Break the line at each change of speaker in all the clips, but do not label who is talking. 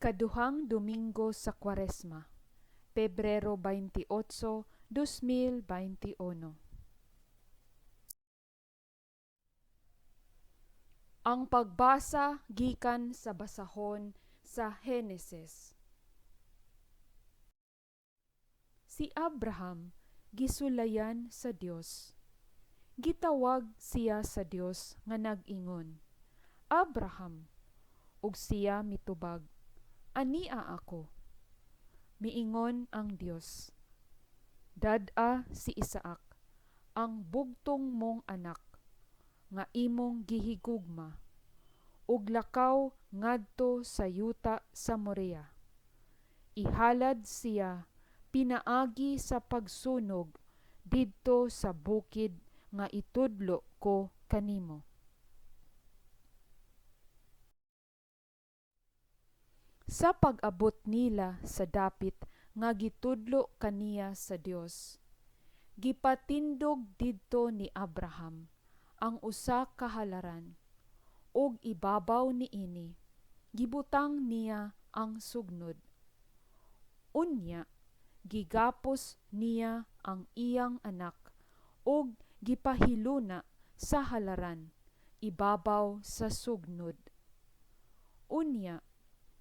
Ikaduhang Domingo sa Kwaresma, Pebrero 28, 2021. Ang pagbasa gikan sa basahon sa Heneses. Si Abraham gisulayan sa Dios. Gitawag siya sa Dios nga nag-ingon, Abraham, ug siya mitubag, ania ako. Miingon ang Dios, dad-a si Isaak, ang bugtong mong anak, nga imong gihigugma, ug lakaw ngadto sa yuta sa Morea. Ihalad siya pinaagi sa pagsunog didto sa bukid nga itudlo ko kanimo. Sa pag-abot nila sa dapit nga gitudlo kaniya sa Dios, gipatindog didto ni Abraham ang usa ka halaran, ug ibabaw niini gibutang niya ang sugnod. Unya, gigapos niya ang iyang anak ug gipahiluna sa halaran ibabaw sa sugnod. Unya,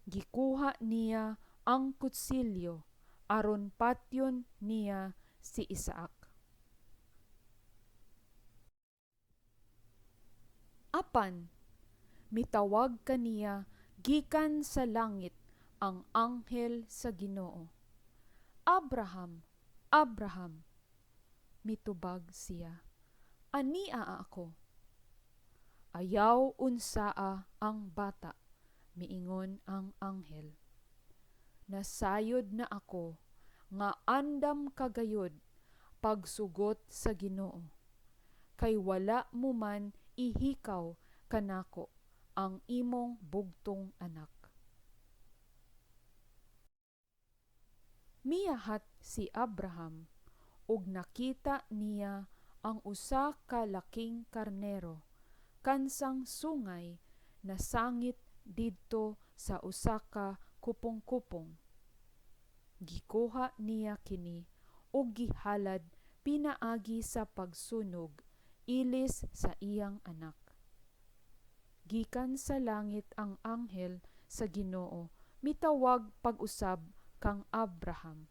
gikuha niya ang kutsilyo aron patyon niya si Isaak. Apan, mitawag kaniya gikan sa langit ang anghel sa Ginoo. Abraham, Abraham. Mitubag siya, ania ako. Ayaw unsaa ang bata, miingon ang anghel. Nasayod na ako nga andam kagayod pagsugot sa Ginoo, kay wala mo man ihikaw kanako ang imong bugtong anak. Miyahat si Abraham ug nakita niya ang usa ka laking karnero kansang sungay na sangit didto sa usa ka kupong-kupong. Gikuha niya kini ug gihalad pinaagi sa pagsunog ilis sa iyang anak. Gikan sa langit ang anghel sa Ginoo mitawag pag-usab kang Abraham.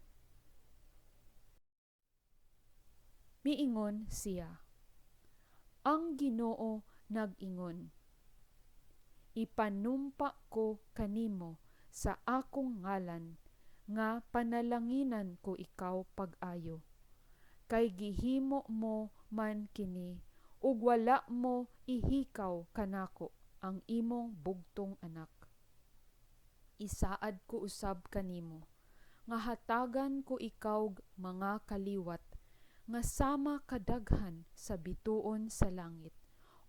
Miingon siya, ang Ginoo nag-ingon, ipanumpa ko kanimo sa akong ngalan nga panalanginan ko ikaw pag-ayo, kay gihimo mo man kini ug wala mo ihikaw kanako ang imong bugtong anak. Isaad ko usab kanimo nga hatagan ko ikaw mga kaliwat nga sama kadaghan sa bituon sa langit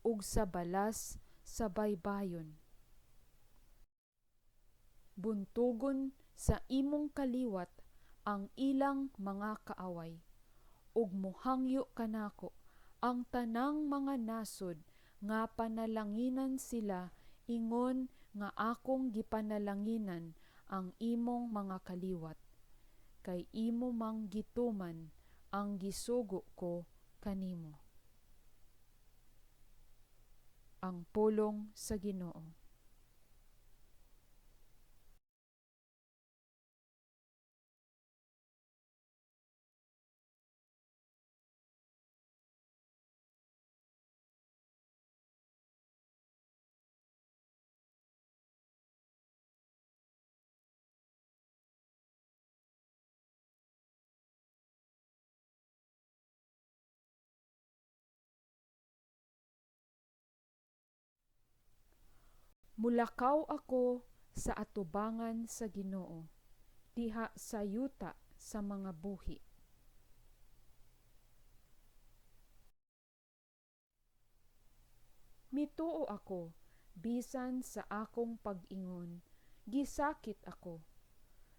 ug sa balas sa baybayon. Buntugon sa imong kaliwat ang ilang mga kaaway, ug mohangyo kanako ang tanang mga nasod nga panalanginan sila ingon nga akong gipanalanginan ang imong mga kaliwat, kay imo mang gituman ang gisugo ko kanimo. Ang pulong sa Ginoo. Mulakaw ako sa atubangan sa Ginoo, diha sa yuta sa mga buhi. Mituo ako, bisan sa akong pag-ingon, gisakit ako.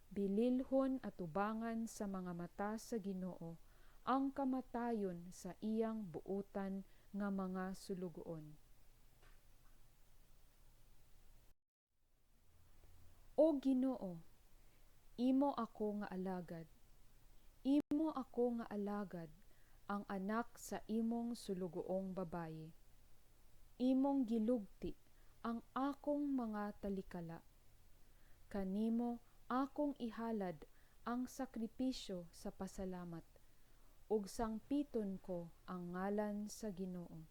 Bililhon atubangan sa mga mata sa Ginoo ang kamatayon sa iyang buutan nga mga sulugoon. O Ginoo, imo ako nga alagad. Imo ako nga alagad, ang anak sa imong sulugoong babaye. Imong gilugti ang akong mga talikala. Kanimo akong ihalad ang sakripisyo sa pasalamat, ug sangpiton ko ang ngalan sa Ginoo.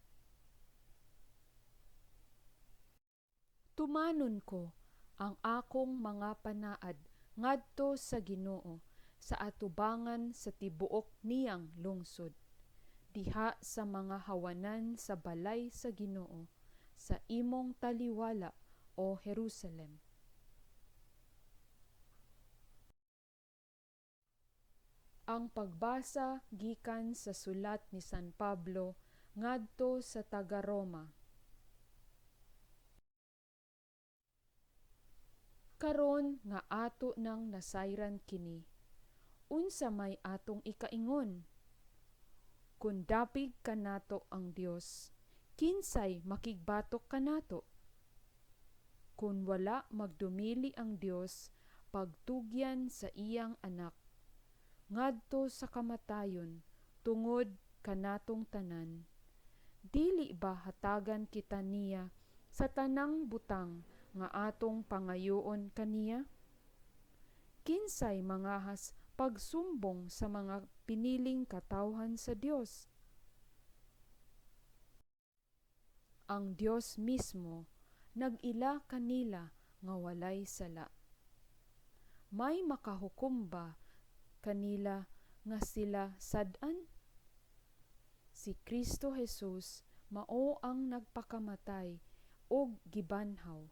Tumanon ko ang akong mga panaad ngadto sa Ginoo sa atubangan sa tibuok niyang lungsod, diha sa mga hawanan sa balay sa Ginoo, sa imong taliwala, o Jerusalem. Ang pagbasa gikan sa sulat ni San Pablo ngadto sa taga-Roma. Karon nga ato nang nasayran kini, unsa may atong ikaingon? Kun dapig kanato ang Dios, kinsay makigbatok kanato? Kun wala magdumili ang Dios pagtugyan sa iyang anak ngadto sa kamatayon tungod kanatong tanan, dili ba hatagan kita niya sa tanang butang nga atong pangayoon kaniya? Kinsay mangahas pagsumbong sa mga piniling katawhan sa Dios? Ang Dios mismo nag-ila kanila nga walay sala. May makahukom ba kanila nga sila sad-an? Si Kristo Jesus mao ang nagpakamatay og gibanhaw.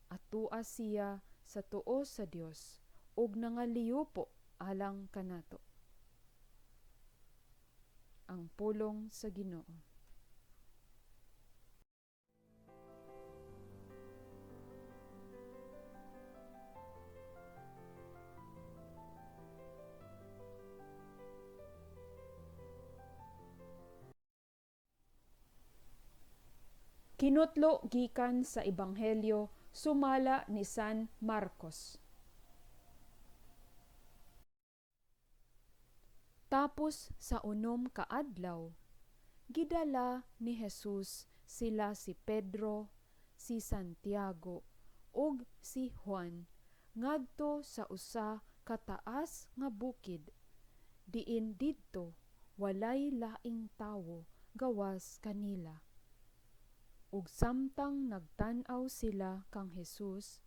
Atua siya sa tuo sa Dios ug nangaliyopo alang kanato. Ang pulong sa Ginoo. Kinutlo gikan sa Ebanghelyo sumala ni San Marcos. Tapos sa unom ka adlaw, gidala ni Jesus sila si Pedro, si Santiago, ug si Juan ngadto sa usa ka taas nga bukid, diin didto walay laing tawo gawas kanila. Ug samtang nagtan-aw sila kang Jesus,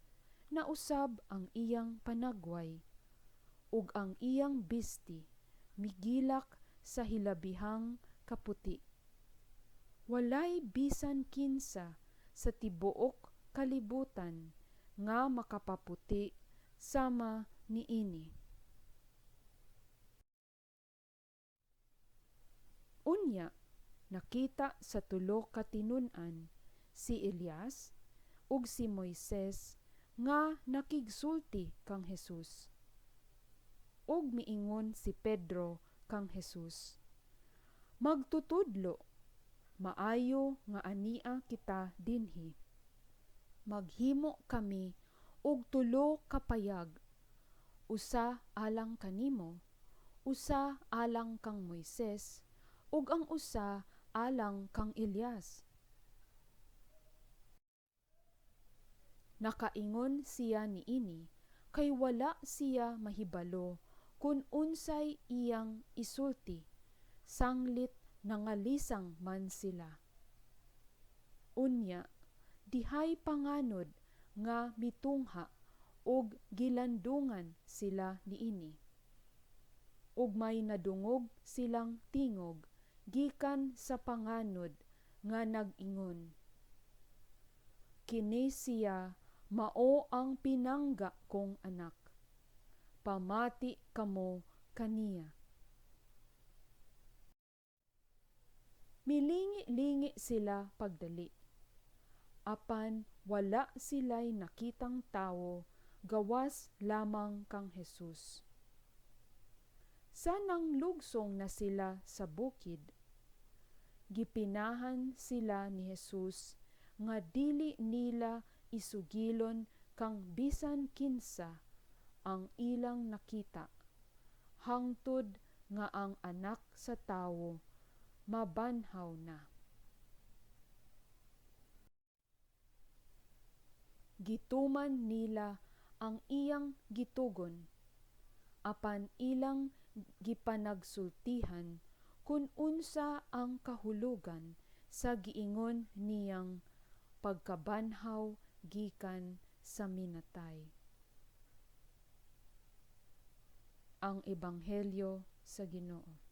nausab ang iyang panagway, ug ang iyang bisti migilak sa hilabihang kaputi. Walay bisan kinsa sa tibuok kalibutan nga makapaputi sama niini. Unya, nakita sa tulo ka tinun-an si Elias ug si Moises nga nakigsulti kang Jesus. Ug miingon si Pedro kang Jesus, "Magtutudlo, maayo nga ania kita dinhi. Maghimo kami og tulo ka payag, usa alang kanimo, usa alang kang Moises, ug ang usa alang kang Elias." Nakaingon siya niini kay wala siya mahibalo kun unsay iyang isulti, sanglit nangalisang man sila. Unya, dihay panganod nga mitungha ug gilandungan sila niini. Ug may nadungog silang tingog gikan sa panganod nga nag-ingon, "Kini siya mao ang pinangga kong anak. Pamati kamo kaniya." Milingi-lingi sila pagdali, apan wala sila'y nakitang tawo gawas lamang kang Jesus. Sanang lugsong na sila sa bukid, gipinahan sila ni Jesus nga dili nila isugilon kang bisan kinsa ang ilang nakita, hangtod nga ang Anak sa tawo mabanhaw na. Gituman nila ang iyang gitugon, apan ilang gipanagsultihan kung unsa ang kahulugan sa giingon niyang pagkabanhaw gikan sa minatay. Ang Ebanghelyo sa Ginoo.